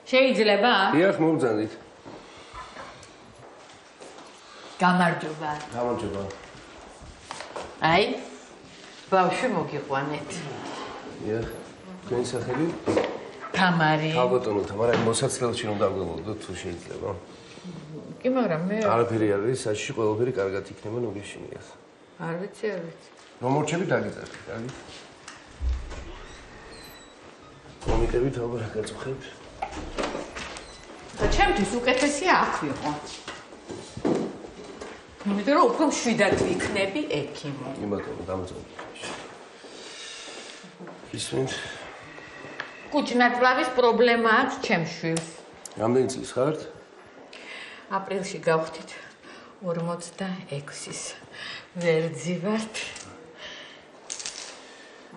შეიძლება? დიახ, მოგძანდით. გამარჯობა. გამარჯობა. აი, ბავშვი მოგიყვანეთ. დიახ. თქვენი სახელი? თამარი. ქალბატონო თამარი, მოსაცდელში რომ დავგელოდოთ თუ შეიძლება. კი, მაგრამ მე არაფერი არ არის, საჭირო ყველაფერი კარგად იქნება, ნუ გეშინიათ. არ ვიცი. რომ მორჩები დაგიწერეთ, კარგი? კომიტები თავად გაწუხებთ. და ჩემთვის უკეთესია აქ ვიყო. იმიტომ რომ უფრო მშვიდად ვიქნები ექიმო. კი ბატონო, დამწონდი. ისმენთ. კუჭნაწლავის პრობლემა აქვს ჩემს შვილს. რამდენი წლის ხართ? აპრილში გავხდით 46-ის. ვერძი ვართ.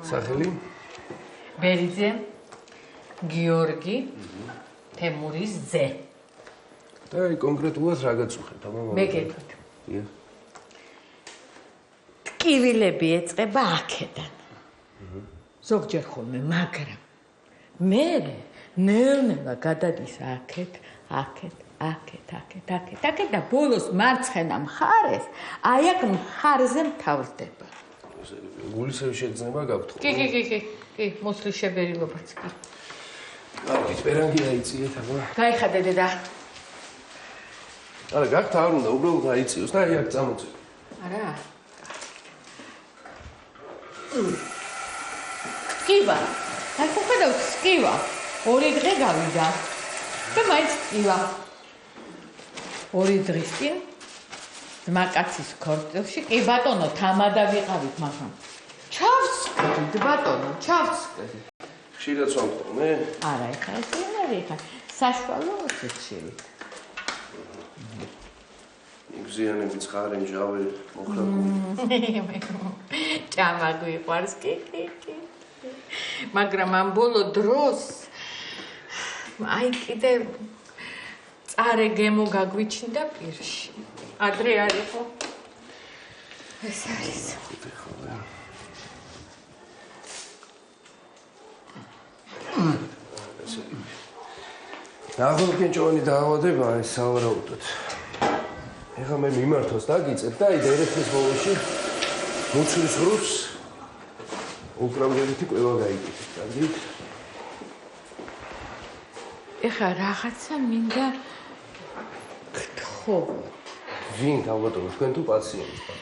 სახელი? ბერიძე გიორგი თემურის ძე. და აი კონკრეტულად რა გაწუხებთ, აბა? მე გეტყვით. დიახ. ტკივილები ეწყება აქედან. ზოგჯერ ხოლმე, მაგრამ მე ნელ-ნელა გადადის აქეთ და ბოლოს მარცხენა მხარეს, აი აქ მხარზე მთავრდება. გულისევი შეგრძნება გაქვთ ხო? კი, მოსლის შებერილობაც კი. კარგი, სპერანგი აიწიეთ, აბა. გაიხადე დედა. არა, გახთ არ უნდა, უბრალოდ აიწიოს და აი აქ წამოწევ. არა. სკივა. აი ხოხედავ სკივა. 2 დღე გავიდა. და მაინც სკივა. 2 დღისია. ძმაკაცის ქორწილში კი ბატონო თამადა ვიყავით, მაგრამ ჩავსკდით ბატონო, ჩავსკდით. ხშირად ვამბობ, მე? არა, ეხლა ეს არ არის, საშუალო ხშირი. იგზიანები ცხარე, მჟავე, მოხრაკული. ჭამა გვიყვარს, კი. მაგრამ ამ ბოლო დროს აი კიდე წარე გემო გაგვიჩნდა პირში. ადრე არ იყო. ეს არის. ნახევარკენჭოვანი დაავადება, ეს სავარაუდოდ. ეხლა მე მიმართოს დაგიწებ და აი დერექის ბოლოში მუცლის რუს უკრავდებით ყველა გაიგეთ, კარგი? ეხლა რაღაცა მინდა გთხოვოთ. ვინ ქალბატონო, თქვენ თუ პაციენტი?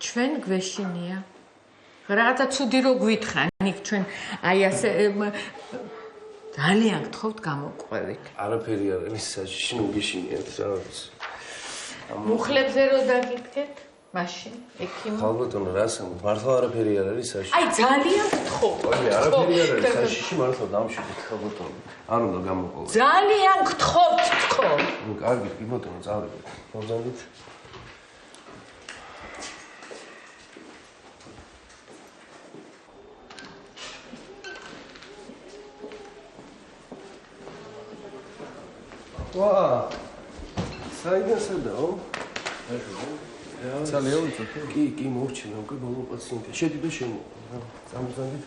ჩვენ გვეშინია. რაღაცა ცუდი რო გვითხრან, იქ ჩვენ აი ასე ძალიან გთხოვთ გამოყვებით. არაფერი არ არის საჭირო, ნუ გეშინიათ რაღაც. მუხლებზე რო დაგიდგეთ, მაშინ ექიმო. ქალბატონო, რას ამბობ? მართლა არაფერი არ არის საჭირო. აი ძალიან გთხოვთ. აი, არაფერი არ არის საჭირო, მართლა დამშვიდეთ ქალბატონო. არ უნდა გამოყოლო. ძალიან გთხოვთ თქო. ნუ კარგი, კი ბატონო, წავიდეთ. მოგზავნით. ვა! საიდან სადაო? ძალიან უწევთ. კი, მოვჩინე, უკვე ბოლო პაციენტია. შედი და შემოვა. რა, წამოგზავნით.